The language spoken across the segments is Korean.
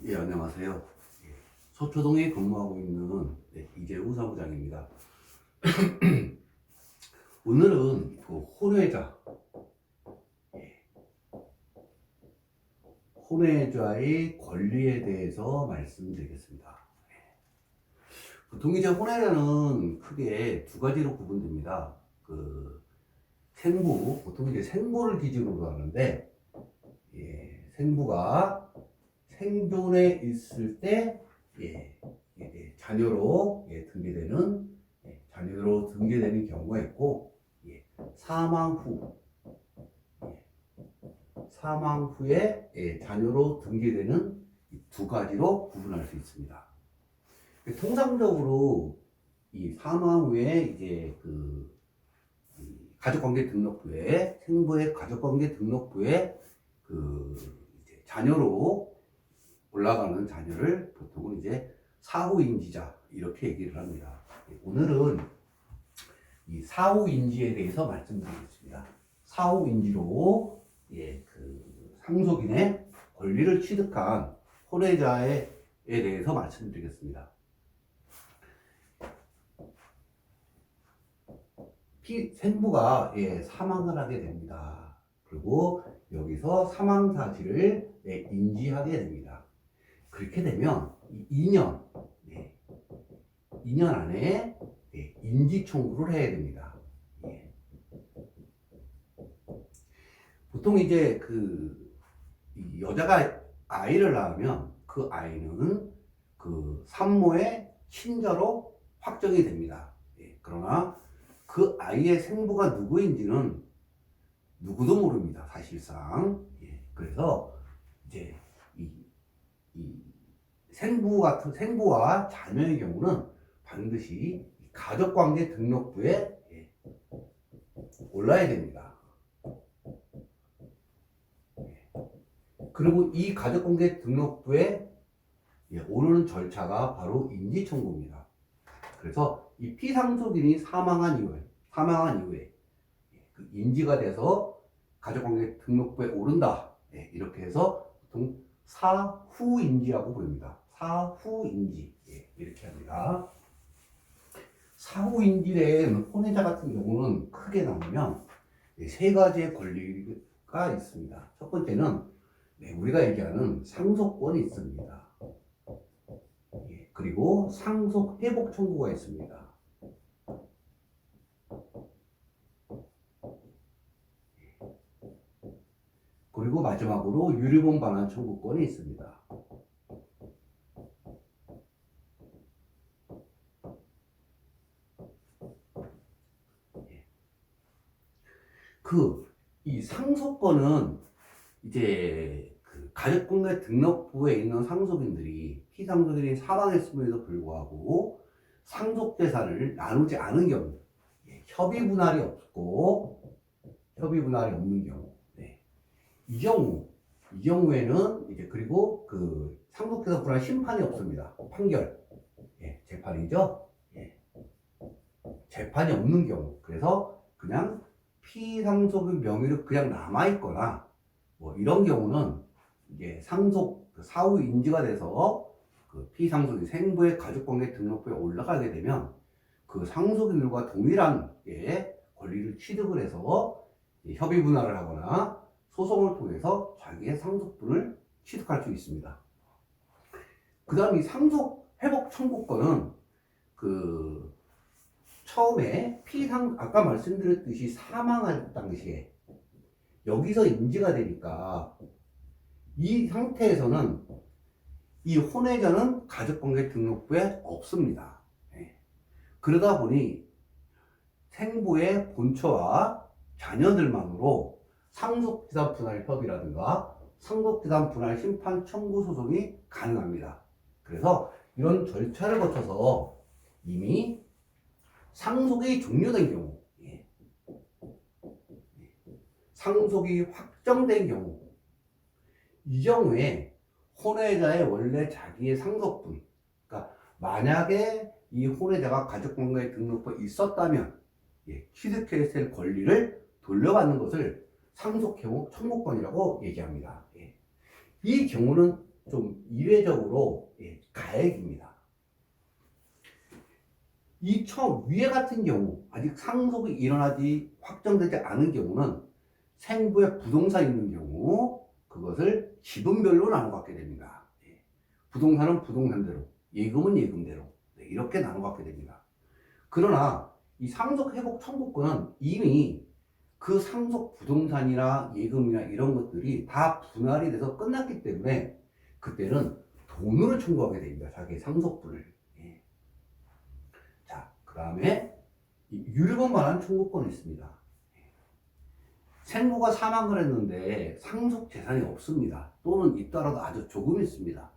예, 안녕하세요. 예, 서초동에 근무하고 있는 이재우 사무장입니다. 오늘은 그 혼외자의 권리에 대해서 말씀드리겠습니다. 보통 이제 혼외자는 크게 두 가지로 구분됩니다. 그 생부, 보통 이제 생부를 기준으로 하는데, 생부가 생존에 있을 때, 자녀로 등재되는 경우가 있고, 사망 후, 사망 후에 자녀로 등재되는 두 가지로 구분할 수 있습니다. 통상적으로 이 사망 후에 이제 가족관계 등록부에 생부의 가족관계 등록부에 이제 자녀로 올라가는 자녀를 보통은 이제 사후인지자 이렇게 얘기를 합니다. 오늘은 이 사후인지에 대해서 말씀드리겠습니다. 사후인지로 상속인의 권리를 취득한 혼외자에 대해서 말씀드리겠습니다. 생부가 사망을 하게 됩니다. 그리고 여기서 사망 사실을 인지하게 됩니다. 그렇게 되면 2년 안에 인지 청구를 해야 됩니다. 보통 이제 이 여자가 아이를 낳으면 그 아이는 그 산모의 친자로 확정이 됩니다. 그러나 그 아이의 생부가 누구인지는 누구도 모릅니다. 사실상. 그래서 이제 이 생부와 자녀의 경우는 반드시 가족관계 등록부에 올라야 됩니다. 그리고 이 가족관계 등록부에 오르는 절차가 바로 인지청구입니다. 그래서 이 피상속인이 사망한 이후에 그 인지가 돼서 가족관계 등록부에 오른다. 이렇게 해서 보통 사후인지라고 부릅니다. 사후인지 이렇게 합니다. 사후인지된 혼외자 같은 경우는 크게 나누면 세 가지의 권리가 있습니다. 첫 번째는 우리가 얘기하는 상속권이 있습니다. 그리고 상속 회복 청구가 있습니다. 그리고 마지막으로 유류분 반환 청구권이 있습니다. 이 상속권은 이제 가족관계 등록부에 있는 상속인들이 피상속인이 사망했음에도 불구하고 상속재산을 나누지 않은 경우, 협의 분할이 없는 경우, 이 경우에는 이제 그리고 상속재산 분할 심판이 없습니다. 판결, 재판이죠. 재판이 없는 경우, 그래서 그냥 피상속인 명의로 그냥 남아있거나 이런 경우는 이게 사후 인지가 돼서 피상속인 생부의 가족관계 등록부에 올라가게 되면 그 상속인들과 동일한 권리를 취득을 해서 협의 분할을 하거나 소송을 통해서 자기의 상속분을 취득할 수 있습니다. 그 다음 이 상속 회복 청구권은 처음에 아까 말씀드렸듯이 사망할 당시에 여기서 인지가 되니까 이 상태에서는 이 혼외자는 가족관계 등록부에 없습니다. 그러다 보니 생부의 본처와 자녀들만으로 상속재산 분할 협의라든가 상속재산 분할 심판 청구 소송이 가능합니다. 그래서 이런 절차를 거쳐서 이미 상속이 종료된 경우, 상속이 확정된 경우, 이 경우에 혼외자의 원래 자기의 상속분, 그러니까 만약에 이 혼외자가 가족관계 등록부에 있었다면 취득해야 될 권리를 돌려받는 것을 상속 회복 청구권이라고 얘기합니다. 이 경우는 좀 이례적으로 가액입니다. 이 위에 같은 경우 아직 상속이 일어나지 확정되지 않은 경우는 생부에 부동산이 있는 경우 그것을 지분별로 나눠 갖게 됩니다. 부동산은 부동산대로, 예금은 예금대로 이렇게 나눠 갖게 됩니다. 그러나 이 상속 회복 청구권은 이미 그 상속 부동산이나 예금이나 이런 것들이 다 분할이 돼서 끝났기 때문에 그때는 돈으로 청구하게 됩니다. 자기의 상속분을. 자, 그 다음에 유류분 반환 청구권이 있습니다. 생부가 사망을 했는데 상속 재산이 없습니다. 또는 있더라도 아주 조금 있습니다.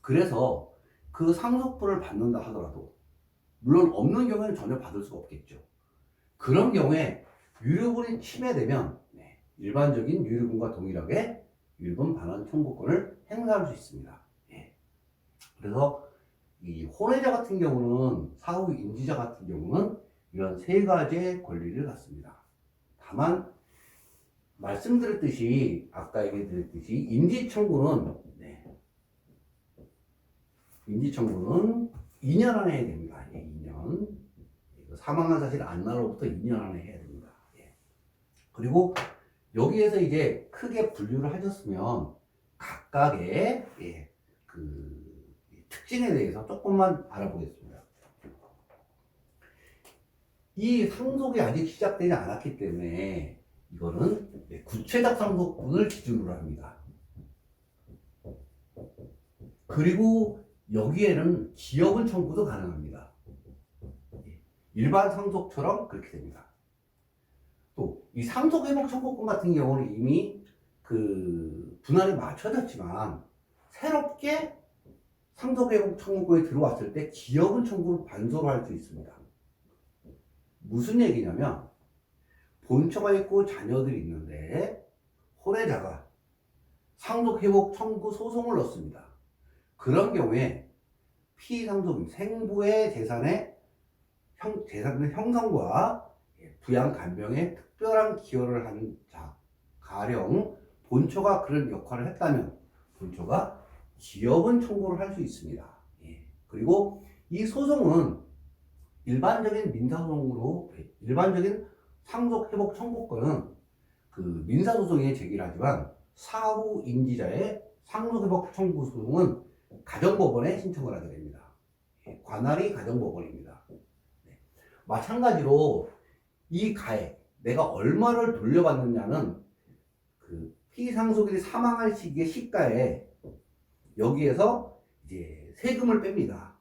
그래서 그 상속분을 받는다 하더라도 물론 없는 경우에는 전혀 받을 수가 없겠죠. 그런 경우에 유류분이 침해되면 일반적인 유류분과 동일하게 유류분 반환 청구권을 행사할 수 있습니다. 그래서 이 혼외자 같은 경우는 사후 인지자 같은 경우는 이런 세 가지의 권리를 갖습니다. 다만 말씀드렸듯이 아까 얘기드렸듯이 인지청구는 2년 안에 해야 됩니다. 2년. 사망한 사실 안날로부터 2년 안에 해야 됩니다. 그리고 여기에서 이제 크게 분류를 하셨으면 각각의 그 특징에 대해서 조금만 알아보겠습니다. 이 상속이 아직 시작되지 않았기 때문에 이거는 구체적 상속분을 기준으로 합니다. 그리고 여기에는 기여분 청구도 가능합니다. 일반 상속처럼 그렇게 됩니다. 또 이 상속 회복 청구권 같은 경우는 이미 그 분할이 맞춰졌지만 새롭게 상속 회복 청구권이 들어왔을 때 기여분 청구를 반소로 할 수 있습니다. 무슨 얘기냐면 본처가 있고 자녀들이 있는데 혼외자가 상속 회복 청구 소송을 넣습니다. 그런 경우에 피상속인 생부의 재산의 형성과 부양 간병에 특별한 기여를 한 자, 가령 본처가 그런 역할을 했다면 본처가 기여분 청구를 할 수 있습니다. 그리고 이 소송은 일반적인 민사소송으로 일반적인 상속 회복 청구권은 그 민사소송에 제기를 하지만 사후 인지자의 상속 회복 청구 소송은 가정법원에 신청을 하게 됩니다. 관할이 가정법원입니다. 마찬가지로 이 가액, 내가 얼마를 돌려받느냐는 그 피상속인이 사망할 시기의 시가에 여기에서 이제 세금을 뺍니다.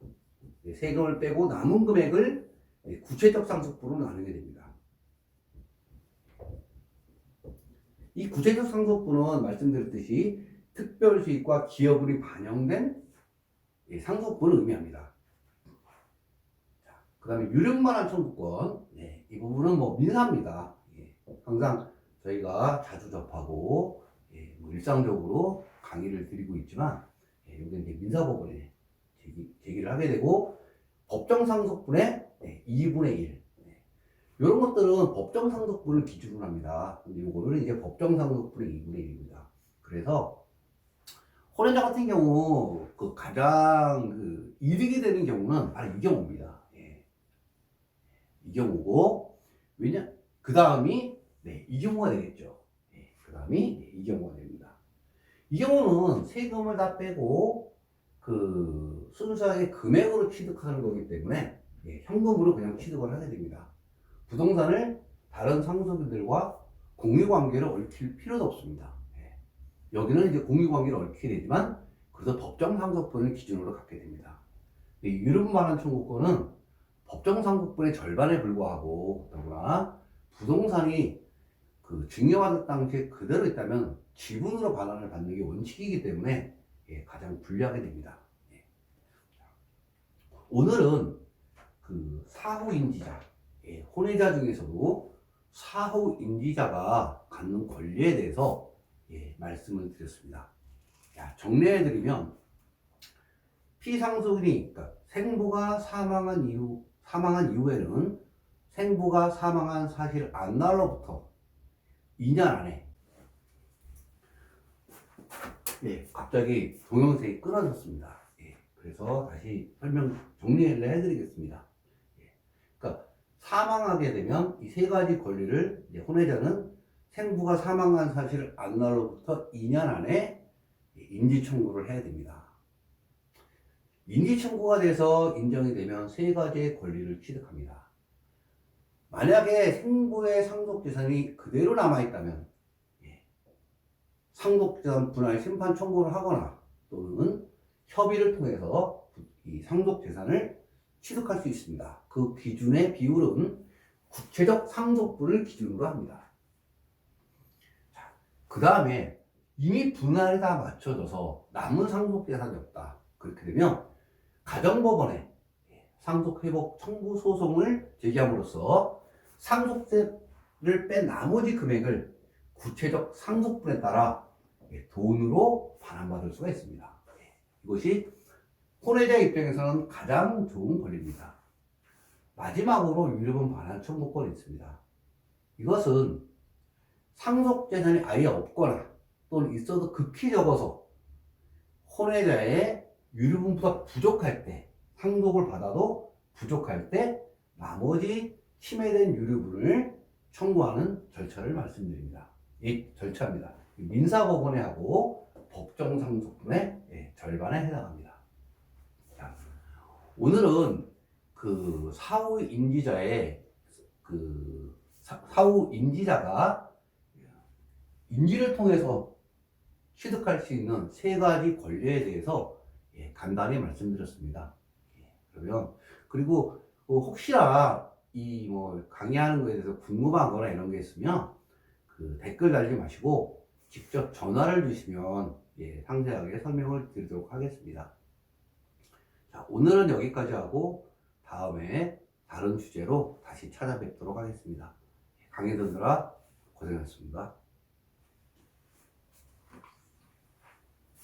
세금을 빼고 남은 금액을 구체적 상속분으로 나누게 됩니다. 이 구체적 상속분은 말씀드렸듯이 특별 수익과 기여분이 반영된 상속분을 의미합니다. 그 다음에 유력만한 청구권, 이 부분은 뭐 민사입니다. 항상 저희가 자주 접하고 뭐 일상적으로 강의를 드리고 있지만 여기는 이제 민사법원에 제기를 하게 되고 법정 상속분의 2분의 1 이런 것들은 법정 상속분을 기준으로 합니다. 근데 요거는 이제 법정 상속분의 2분의 1입니다. 그래서 혼외자 같은 경우 그 가장 그 이득이 되는 경우는 바로 이 경우입니다. 이 경우고 그 다음이 이 경우가 되겠죠. 그 다음이 이 경우가 됩니다. 이 경우는 세금을 다 빼고 그 순수하게 금액으로 취득하는 거기 때문에 현금으로 그냥 취득을 하게 됩니다. 부동산을 다른 상속인들과 공유관계를 얽힐 필요도 없습니다. 여기는 이제 공유관계를 얽히게 되지만 그래서 법정 상속분을 기준으로 갖게 됩니다. 유류분 반환 청구권은 법정 상속분의 절반에 불과하고 더구나 부동산이 그 증여받을 당시에 그대로 있다면 지분으로 반환을 받는 게 원칙이기 때문에 가장 불리하게 됩니다. 오늘은 그 사후인지자, 혼외자 중에서도 사후인지자가 갖는 권리에 대해서 말씀을 드렸습니다. 정리해드리면 피상속인이 그러니까 생부가 사망한 이후에는 생부가 사망한 사실 안날로부터 2년 안에 예, 갑자기 동영상이 끊어졌습니다. 예, 그래서 다시 설명 정리를 해드리겠습니다. 예, 그러니까 사망하게 되면 이 세 가지 권리를 이제 혼외자는 생부가 사망한 사실을 안 날로부터 2년 안에 인지 청구를 해야 됩니다. 인지 청구가 돼서 인정이 되면 세 가지의 권리를 취득합니다. 만약에 생부의 상속재산이 그대로 남아있다면 상속재산 분할 심판 청구를 하거나 또는 협의를 통해서 이 상속재산을 취득할 수 있습니다. 그 기준의 비율은 구체적 상속분을 기준으로 합니다. 그 다음에 이미 분할이 다 맞춰져서 남은 상속재산이 없다. 그렇게 되면 가정법원에 상속회복 청구 소송을 제기함으로써 상속세를 뺀 나머지 금액을 구체적 상속분에 따라 돈으로 반환받을 수가 있습니다. 이것이 혼외자 입장에서는 가장 좋은 권리입니다. 마지막으로 유류분 반환 청구권이 있습니다. 이것은 상속재산이 아예 없거나 또는 있어도 극히 적어서 혼외자의 유류분보다 부족할 때, 상속을 받아도 부족할 때 나머지 침해된 유류분을 청구하는 절차를 말씀드립니다. 이 절차입니다. 민사법원에 하고 법정상속분의 절반에 해당합니다. 자, 오늘은 그 사후 인지자의 사후 인지자가 인지를 통해서 취득할 수 있는 세 가지 권리에 대해서 간단히 말씀드렸습니다. 그러면 그리고 혹시나 이 뭐 강의하는 거에 대해서 궁금한 거나 이런 게 있으면 그 댓글 달지 마시고 직접 전화를 주시면 상세하게 설명을 드리도록 하겠습니다. 자, 오늘은 여기까지 하고 다음에 다른 주제로 다시 찾아뵙도록 하겠습니다. 강의 듣느라 고생하셨습니다.